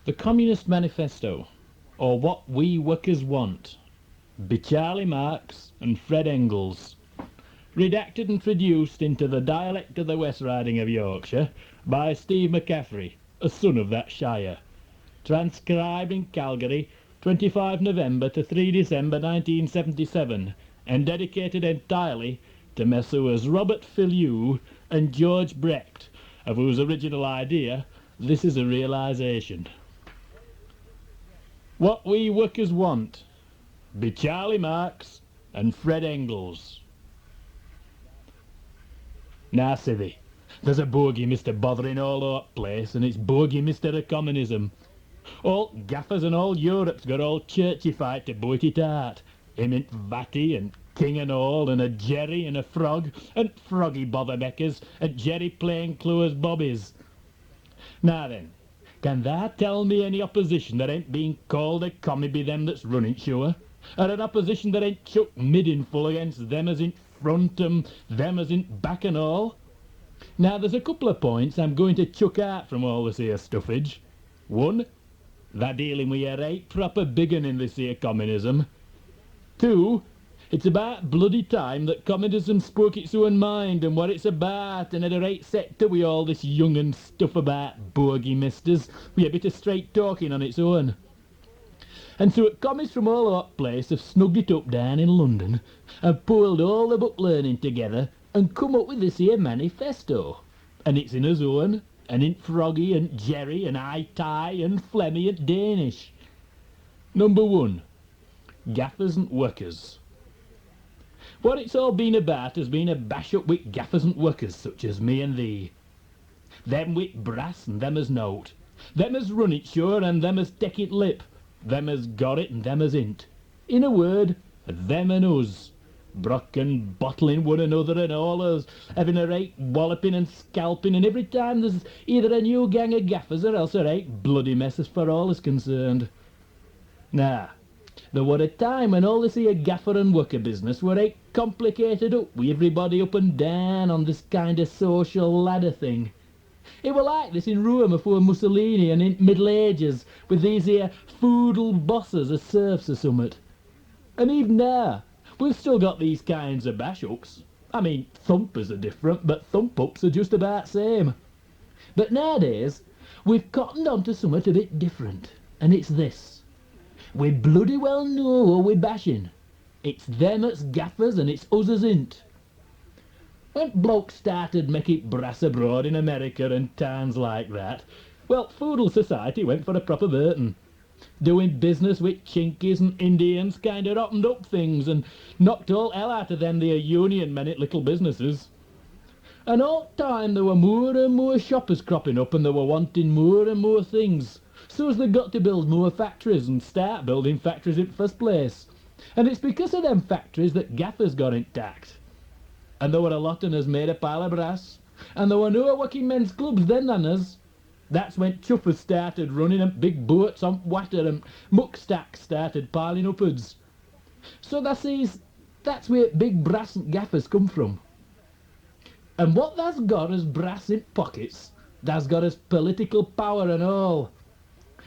The Communist Manifesto, or What We Workers Want, by Charlie Marx and Fred Engels. Redacted and traduced into the dialect of the West Riding of Yorkshire by Steve McCaffery, a son of that shire. Transcribed in Calgary, 25 November to 3 December 1977, and dedicated entirely to Messrs. Robert Filliou and George Brecht, of whose original idea this is a realisation. What We Workers Want, by Charlie Marx and Fred Engels. Now, Civvy, there's a bogey Mister bothering all over the place, and it's bogey Mister of Communism. All Gaffers and all Europe's got all churchified to boot it out. Him and Vatty and King and all, and a Jerry and a Frog, and Froggy Botherbeckers, and Jerry Plainclothes Bobbies. Now then, can thou tell me any opposition that ain't being called a commie by them that's running sure? Or an opposition that ain't chucked middin full against them as in front and them as in back and all? Now there's a couple of points I'm going to chuck out from all this here stuffage. One, they're dealing with a right proper big un in this here communism. Two, it's about bloody time that communism spoke its own mind and what it's about, and had a right set to with all this young and stuff about bogey misters with a bit of straight talking on its own. And so it commies from all over the place have snugged it up down in London and pulled all the book learning together and come up with this here manifesto. And it's in his own, and in Froggy and Jerry and I-Tie and Flemmy and Danish. Number one, Gaffers and Wukkers. What it's all been about has been a bash up with gaffers and workers such as me and thee. Them with brass and them as note. Them as run it sure and them as take it lip. Them as got it and them as int. In a word, them and us. Brock and bottling one another and all us having a right walloping and scalping, and every time there's either a new gang of gaffers or else a right bloody mess as far all is concerned. Now, there were a time when all this here gaffer and worker business were right complicated up with everybody up and down on this kind of social ladder thing. It were like this in Rome afore Mussolini and in Middle Ages with these here feudal bosses as serfs or summat. And even now, we've still got these kinds of bash-ups. I mean, thumpers are different, but thump-ups are just about same. But nowadays, we've cottoned on to summat a bit different, and it's this. We bloody well know who we're bashing. It's them that's gaffers and it's us as int. When blokes started making brass abroad in America and towns like that, well, feudal society went for a proper burton. Doing business with Chinkies and Indians kind of opened up things and knocked all hell out of them their union men at little businesses. And all time there were more and more shoppers cropping up and they were wanting more and more things. So as they got to build more factories and start building factories in the first place. And it's because of them factories that gaffers got intact. And there were a lot of us made a pile of brass. And there were no working men's clubs then than us. That's when chuffers started running and big boats on water and muckstacks started piling upwards. So that's where big brass and gaffers come from. And what that's got as brass in pockets, that's got as political power and all.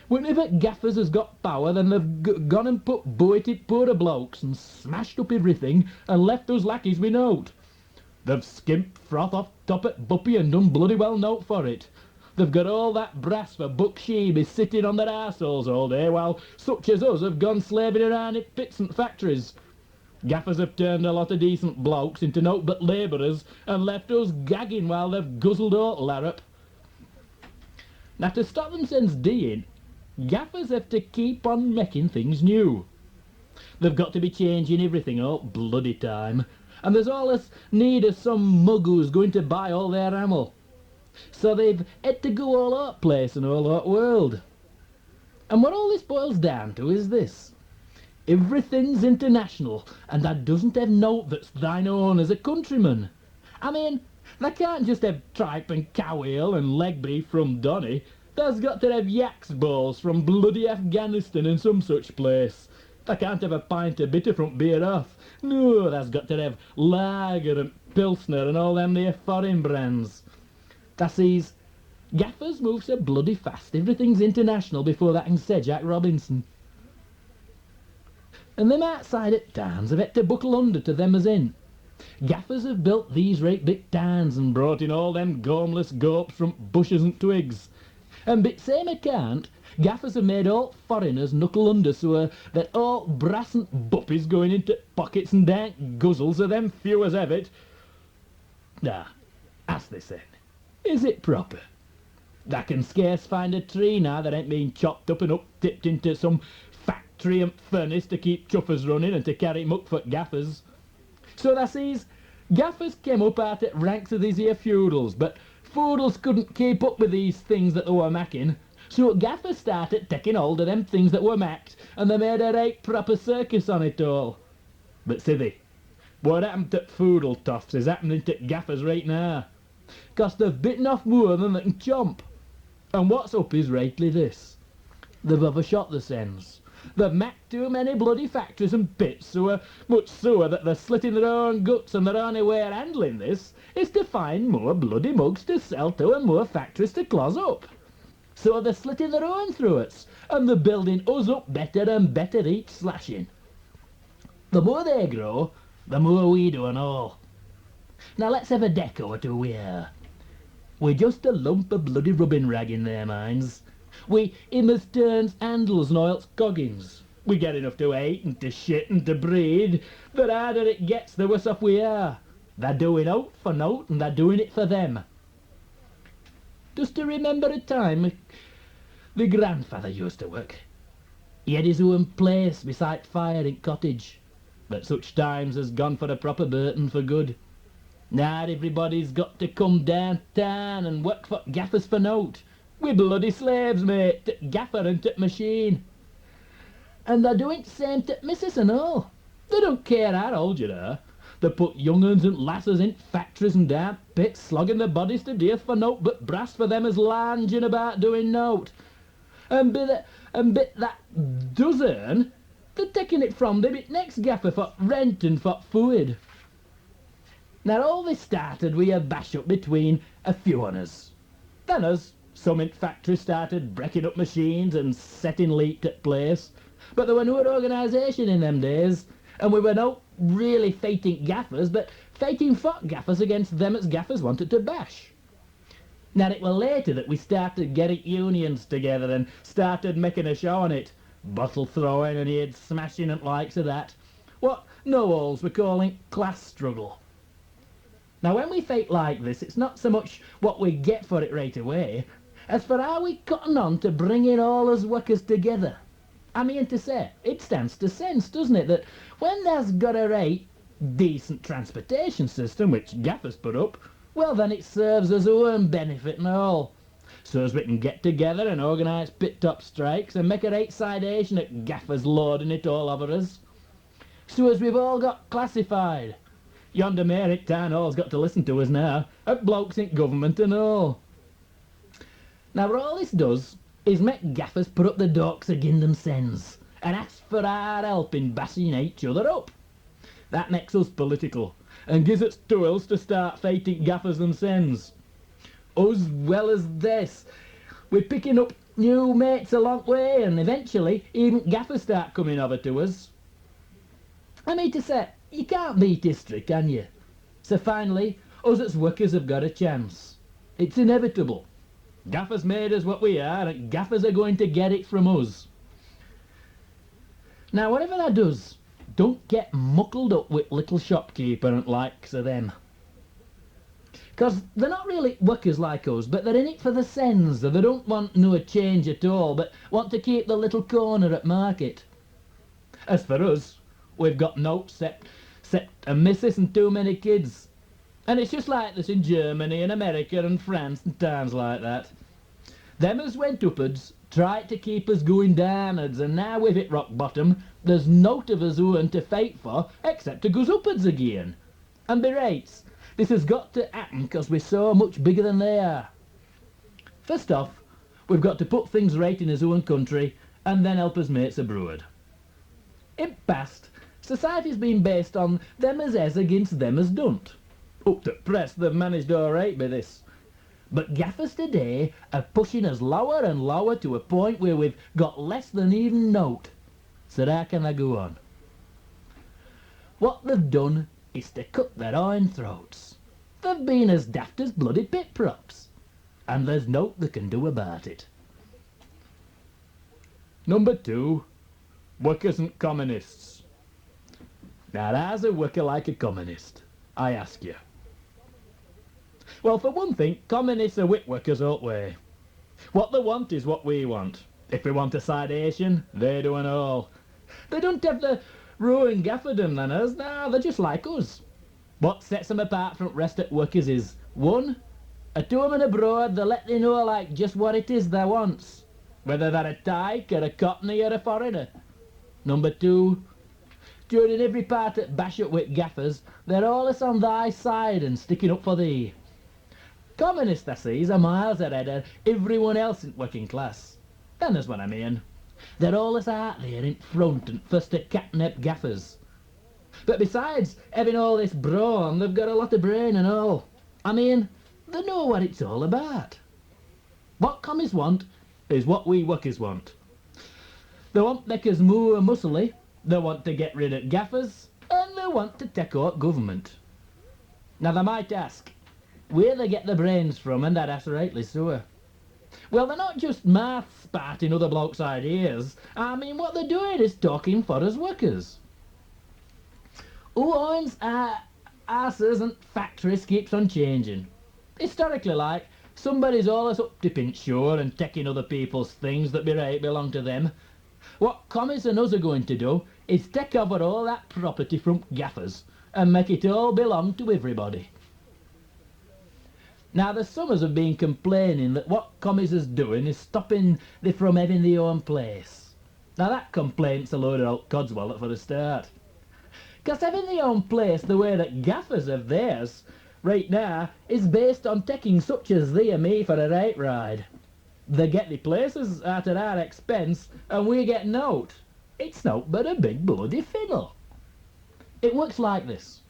Whenever gaffers has got power, then they've gone and put boated poorer blokes and smashed up everything and left us lackeys with note. They've skimped froth off top at Buppy and done bloody well note for it. They've got all that brass for buck sheebies sitting on their arseholes all day, while such as us have gone slaving around in pits and factories. Gaffers have turned a lot of decent blokes into note but labourers and left us gagging while they've guzzled all larrup. Now to stop them sense D'ing, gaffers have to keep on making things new. They've got to be changing everything all bloody time, and there's all this need of some mug who's going to buy all their ammo. So they've had to go all over the place and all over the world. And what all this boils down to is this. Everything's international, and that doesn't have note that's thine own as a countryman. I mean, they can't just have tripe and cow ale and leg beef from Donny. There's got to have yak's balls from bloody Afghanistan and some such place. They can't have a pint of bitter from Beer Off. No, there's got to have lager and pilsner and all them there foreign brands. That sees, Gaffers move so bloody fast, everything's international before that can say Jack Robinson. And them outside at towns have had to buckle under to them as in. Gaffers have built these right big towns and brought in all them gormless gawps from bushes and twigs. And bit same account, Gaffers have made all foreigners knuckle under so that all brass and buppies going into pockets and dank guzzles of them few as have it. Now, ask this then, is it proper? I can scarce find a tree now that ain't been chopped up and up-tipped into some factory and furnace to keep chuffers running and to carry muck for Gaffers. So thou sees, Gaffers came up out at ranks of these here feudals, but feudals couldn't keep up with these things that they were macking. So Gaffers started taking hold of them things that were macked, and they made a right proper circus on it all. But see thee, what happened to feudal toffs is happening to Gaffers right now. 'Cause they've bitten off more than they can chomp. And what's up is rightly this. They've overshot the sens. They've macked too many bloody factories and pits, so much so that they're slitting their own guts, and their only way of handling this is to find more bloody mugs to sell to and more factories to close up. So they're slitting their own throats, and they're building us up better and better each slashing. The more they grow, the more we do and all. Now let's have a deco or two here. We're just a lump of bloody rubbing rag in their minds. We immers turns handles and oils coggins. We get enough to eat and to shit and to breed. The harder it gets, the worse off we are. They're doing out for nought and they're doing it for them. Just to remember a time the grandfather used to work. He had his own place beside fire in cottage, but such times has gone for a proper Burton for good. Now everybody's got to come downtown and work for Gaffers for nought. We're bloody slaves, mate, to Gaffer and to machine. And they're doing the same to missus and all. They don't care how old you are. They put young uns and lasses in factories and damp pits, slogging their bodies to death for nought but brass for them as lounging about doing nought. And bit that does earn, they're taking it from them at next Gaffer for rent and for food. Now all this started with a bash up between a few on us. Then us, some in factories started breaking up machines and setting leak at place. But there were no organisation in them days, and we were not really fighting Gaffers, but fighting for Gaffers against them as Gaffers wanted to bash. Now it was later that we started getting unions together and started making a show on it. Bottle throwing and head smashing and likes of that. What no-alls were calling class struggle. Now when we fight like this, it's not so much what we get for it right away, as for how we cotton on to bringing all us workers together. I mean to say, it stands to sense, doesn't it, that when there's got a right, decent transportation system, which Gaffers put up, well then it serves us own benefit and all. So as we can get together and organise pit-top strikes and make a right sidation at Gaffers lording it all over us. So as we've all got classified. Yonder mayor at town hall's got to listen to us now, at blokes in government and all. Now what all this does is make Gaffers put up the docks agin themselves and ask for our help in bassing each other up. That makes us political and gives us tools to start fighting Gaffers themselves. As well as this, we're picking up new mates a long way, and eventually even Gaffers start coming over to us. I mean to say, you can't beat history, can you? So finally, us as workers have got a chance. It's inevitable. Gaffers made us what we are, and Gaffers are going to get it from us. Now whatever that does, don't get muckled up with little shopkeeper and likes of them. 'Cause they're not really workers like us, but they're in it for the sens, so they don't want no change at all, but want to keep the little corner at market. As for us, we've got nought except a missus and too many kids. And it's just like this in Germany and America and France and towns like that. Them as went upwards tried to keep us going downwards, and now we've hit rock bottom, there's nought of us who to fight for except to go upwards again. And be rights, this has got to happen 'cause we're so much bigger than they are. First off, we've got to put things right in his own country and then help us mates abroad. In past, society's been based on them as against them as don't. Up to press they've managed all right by this. But gaffers today are pushing us lower and lower to a point where we've got less than even note. So how can they go on? What they've done is to cut their own throats. They've been as daft as bloody pit props. And there's nought they can do about it. Number 2. Wukkers and communists. Now how's a wukker like a communist? I ask you. Well, for one thing, communists are wit workers, aren't we? What they want is what we want. If we want a sidation, they do and all. They don't have the ruin gafferdom than us, no, they're just like us. What sets them apart from the rest of workers is, 1, at home and abroad they let they know like just what it is they wants, whether they're a tyke or a cockney or a foreigner. Number 2, during every part that bash up with gaffers, they're allus on thy side and sticking up for thee. Communists, I see, are miles ahead of everyone else in working class. Then there's what I mean. They're allus out there in front and first to catnap gaffers. But besides having all this brawn, they've got a lot of brain and all. I mean, they know what it's all about. What commies want is what we workers want. They want make us more muscly, they want to get rid of gaffers, and they want to take out government. Now they might ask, where they get the brains from, and that's rightly so. Well, they're not just math spouting other blokes' ideas. I mean, what they're doing is talking for us workers. Who owns our asses and factories keeps on changing. Historically, like, somebody's always up to pinch sure and taking other people's things that be right belong to them. What commies and us are going to do is take over all that property from gaffers and make it all belong to everybody. Now, the summers have been complaining that what commies is doing is stopping them from having their own place. Now, that complaint's a load of old codswallop for a start. 'Cause having their own place the way that gaffers have theirs right now is based on taking such as thee and me for a right ride. They get the places out at our expense and we get nought. It's nought but a big bloody fiddle. It works like this.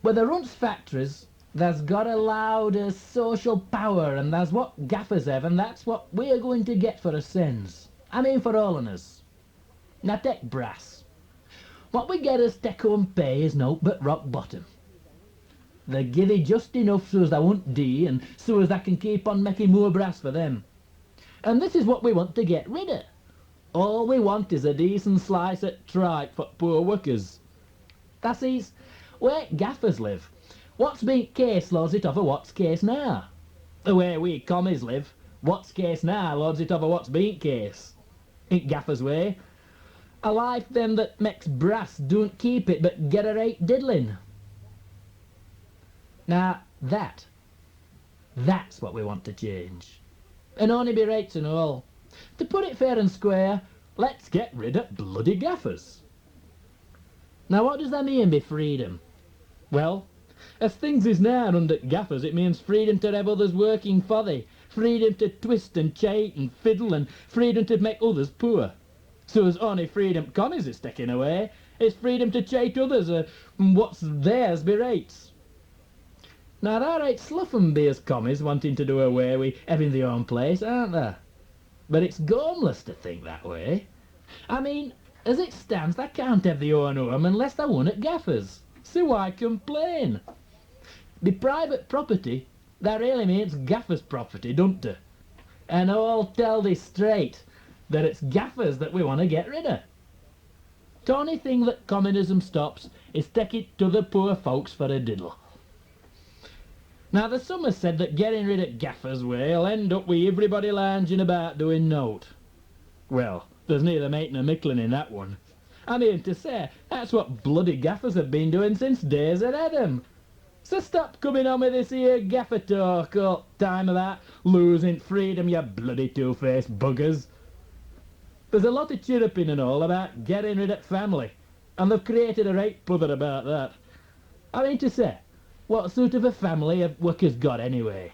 Where there runs factories, there's got a louder social power, and that's what gaffers have, and that's what we're going to get for our sins. I mean for all of us. Now take brass. What we get as take-home pay is nought but rock bottom. They give it just enough so as they won't die, and so as they can keep on making more brass for them. And this is what we want to get rid of. All we want is a decent slice of tripe for poor workers. That is, where gaffers live, what's been case lords it over what's case now. The way we commies live, what's case now lords it over what's been case. In gaffers' way, a life them that makes brass don't keep it but get a right diddling. Now that's what we want to change. And only be rights and all. To put it fair and square, let's get rid of bloody gaffers. Now what does that mean by freedom? Well, as things is now under gaffers, it means freedom to have others working for thee, freedom to twist and cheat and fiddle, and freedom to make others poor. So as only freedom commies is taken away, it's freedom to cheat others, and what's theirs be rights. Now they're right slough and be as commies wanting to do away with having their own place, aren't they? But it's gormless to think that way. I mean, as it stands, they can't have their own home unless they won at gaffers. So why complain? The private property, that really means gaffers' property, don't it? And I'll tell thee straight that it's gaffers that we want to get rid of. The only thing that communism stops is take it to the poor folks for a diddle. Now the some have said that getting rid of gaffers' will end up with everybody lounging about doing nought. Well, there's neither mate nor mickling in that one. I mean to say, that's what bloody gaffers have been doing since days of Adam. So stop coming on with this here gaffer talk all time about losing freedom, you bloody two-faced buggers. There's a lot of chirruping and all about getting rid of family, and they've created a right pother about that. I mean to say, what sort of a family have workers got anyway?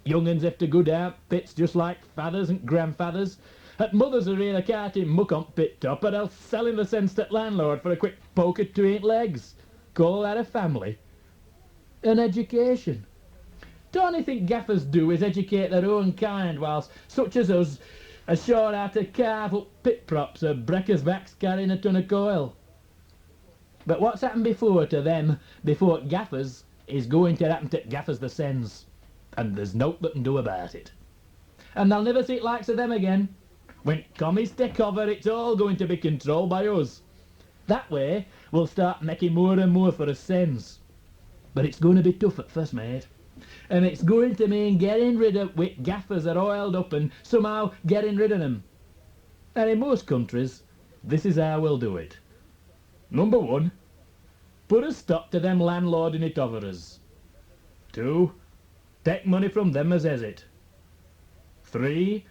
Young uns have to go down pits just like fathers and grandfathers, and mothers are really carting muck on pit top, or else selling the sense to landlord for a quick poke at 2 legs. Call that a family? and education. Don't think gaffers do is educate their own kind, whilst such as us are sure how to carve up pit props or breakers backs carrying a ton of coil. But what's happened before to them, before gaffers, is going to happen to gaffers the sens, and there's naught that can do about it. And they'll never see the likes of them again. When commies take over, it's all going to be controlled by us. That way, we'll start making more and more for us sens. But it's going to be tough at first, mate. And it's going to mean getting rid of with gaffers that are oiled up and somehow getting rid of them. And in most countries, this is how we'll do it. Number 1, put a stop to them landlording it over us. 2, take money from them as has it. 3,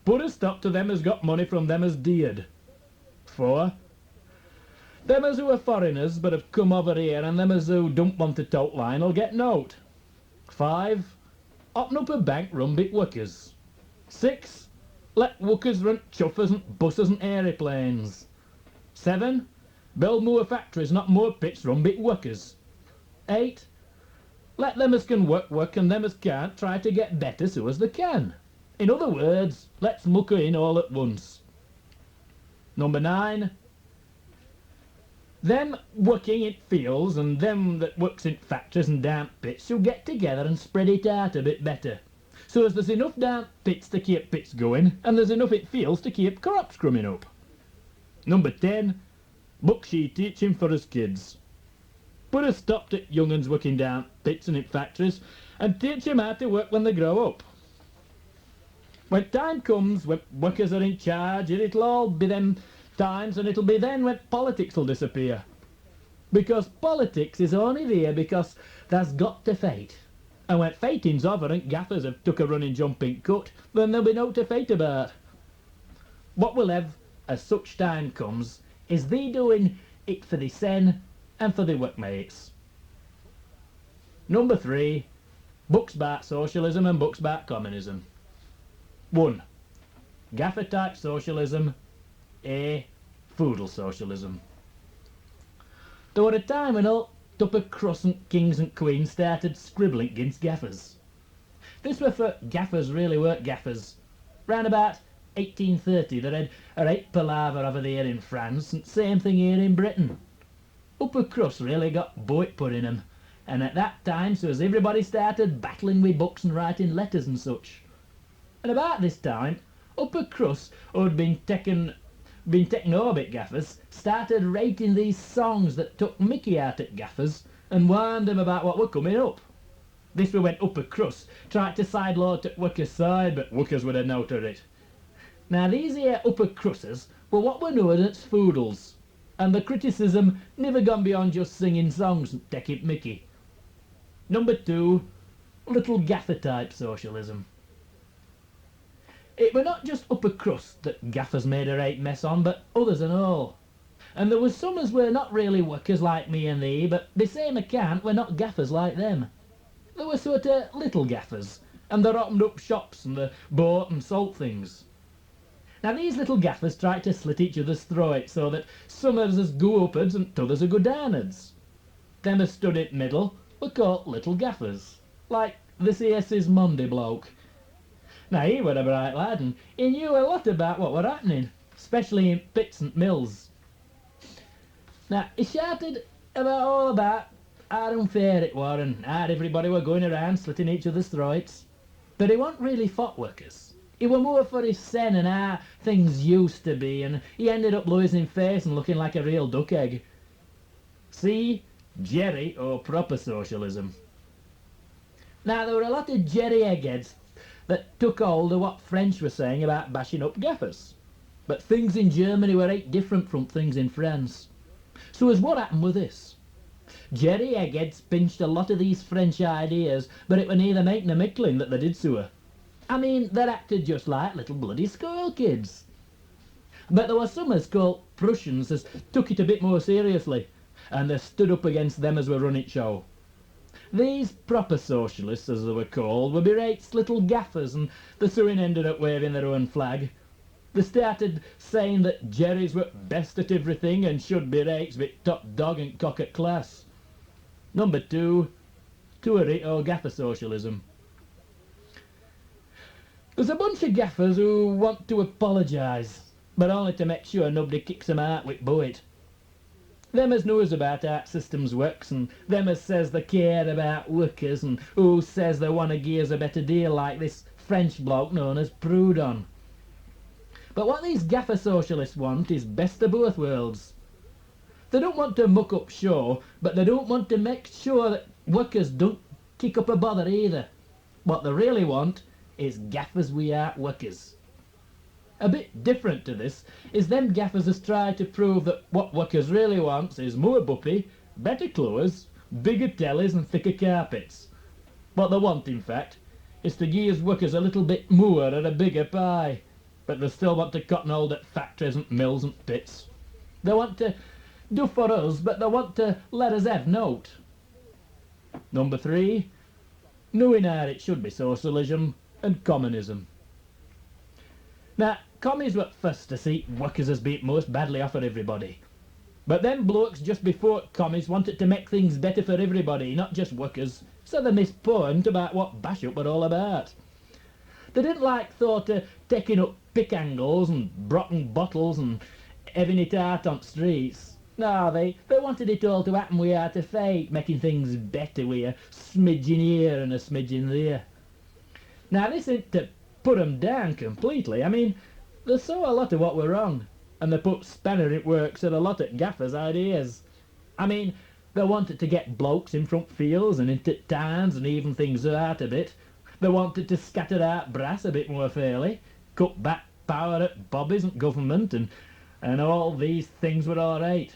put a stop to them as got money from them as deared. 4, them as who are foreigners but have come over here and them as who don't want to tote line will get note. 5, open up a bank run bit Wukkers. 6, let Wukkers run chuffers and buses and aeroplanes. 7, build more factories, not more pits run bit Wukkers. 8, let them as can work and them as can't try to get better so as they can. In other words, let's mucker in all at once. Number 9, them working in fields and them that works in factories and damp pits should get together and spread it out a bit better, so as there's enough damp pits to keep pits going and there's enough in fields to keep crops coming up. Number 10, bucksheet teaching for us kids. Put a stop to young uns working down pits and in factories and teach them how to work when they grow up. When time comes when workers are in charge, it'll all be them times, and it'll be then when politics will disappear. Because politics is only there because there's got to fight. And when fighting's over and gaffers have took a running jumping cut, then there'll be no to fight about. What we'll have, as such time comes, is thee doing it for the sen and for the workmates. Number 3, books about socialism and books about communism. 1, gaffer type socialism, A, feudal socialism. There were a time when all upper crust and kings and queens started scribbling against gaffers. This were for gaffers really weren't gaffers. Round about 1830 there had a right palaver over there in France, and same thing here in Britain. Upper crust really got boat put in 'em, and at that time so as everybody started battling with books and writing letters and such. And about this time, upper crust who'd been taken over at gaffers started writing these songs that took Mickey out at gaffers and warned them about what were coming up. This were when upper crust tried to sideload to workers' side, but workers would have noted it. Now these here upper crusters were what were known as feudals, and the criticism never gone beyond just singing songs and taking Mickey. Number 2, little gaffer type socialism. It were not just upper crust that gaffers made a right mess on, but others and all. And there was some as were not really workers like me and thee, but the same account were not gaffers like them. There were sort of little gaffers, and they opened up shops and they bought and sold things. Now these little gaffers tried to slit each other's throats so that some of us go upwards and t'others go downwards. Them as stood in middle were called little gaffers, like this here Monday bloke. Now he were a bright lad and he knew a lot about what were happening, especially in pits and mills. Now he shouted about how unfair it were and how everybody were going around slitting each other's throats. But he wasn't really fought workers. He were more for his sen and how things used to be, and he ended up losing face and looking like a real duck egg. See, Jerry or proper socialism. Now there were a lot of Jerry eggheads that took hold of what French were saying about bashing up gaffers. But things in Germany were right different from things in France. So as what happened with this? Jerry eggheads pinched a lot of these French ideas, but it were neither making nor mickling that they did so. I mean, they acted just like little bloody school kids. But there were some as called Prussians as took it a bit more seriously, and they stood up against them as were running show. These proper socialists, as they were called, were berates little gaffers, and they soon ended up waving their own flag. They started saying that Jerrys were best at everything and should be rates with top dog and cock at class. Number 2, Tory or Gaffer socialism. There's a bunch of Gaffers who want to apologise, but only to make sure nobody kicks them out with buoyed. Them as knows about how systems works, and them as says they care about Wukkers, and who says they want to give us a better deal like this French bloke known as Proudhon. But what these Gaffer socialists want is best of both worlds. They don't want to muck up show, but they don't want to make sure that Wukkers don't kick up a bother either. What they really want is Gaffers without Wukkers. A bit different to this is them Gaffers has tried to prove that what Wukkers really wants is more buppy, better clothes, bigger tellies and thicker carpets. What they want, in fact, is to give Wukkers a little bit more and a bigger pie, but they still want to cotton hold at factories and mills and pits. They want to do for us, but they want to let us have note. Number 3, knowing how it should be socialism and communism. Now, commies were first to see Wukkers as being most badly off for everybody. But them blokes just before commies wanted to make things better for everybody, not just Wukkers, so they missed point about what bash up were all about. They didn't like thought of taking up pick angles and brocken bottles and having it out on streets. No, they wanted it all to happen without a fate, making things better with a smidgen here and a smidgen there. Now this ain't to put 'em down completely. I mean, they saw a lot of what were wrong, and they put spanner in works at a lot of Gaffers' ideas. I mean, they wanted to get blokes in front fields and into towns and even things out a bit. They wanted to scatter out brass a bit more fairly, cut back power at bobbies and government, and all these things were all right.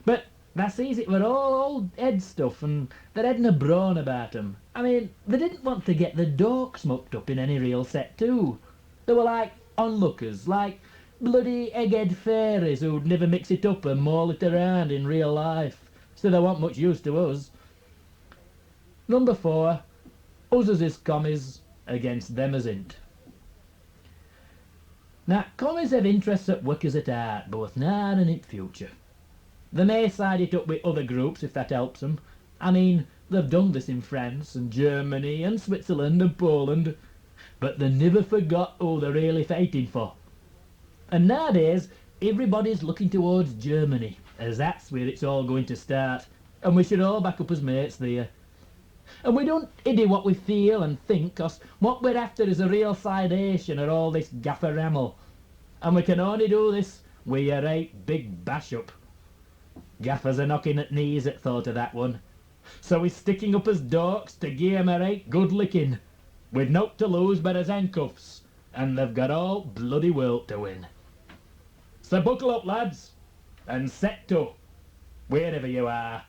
But that sees it were all old head stuff, and they hadn't a brawn about 'em. I mean, they didn't want to get the dorks mucked up in any real set too. They were like onlookers, like bloody egghead fairies who'd never mix it up and maul it around in real life, so they weren't much use to us. Number 4, us as is commies against them as ain't. Now, commies have interests at Wukkers at heart, both now and in future. They may side it up with other groups if that helps them. I mean, they've done this in France and Germany and Switzerland and Poland, but they never forgot who they're really fighting for. And nowadays, everybody's looking towards Germany, as that's where it's all going to start, and we should all back up as mates there. And we don't hiddy what we feel and think, 'cause what we're after is a real sidation of all this gaffer ramble. And we can only do this with a right big bash up. Gaffers are knocking at knees at thought of that one. So we're sticking up as dorks to give 'em a right good licking, with naught to lose but as handcuffs, and they've got all bloody world to win. So buckle up, lads, and set to, wherever you are.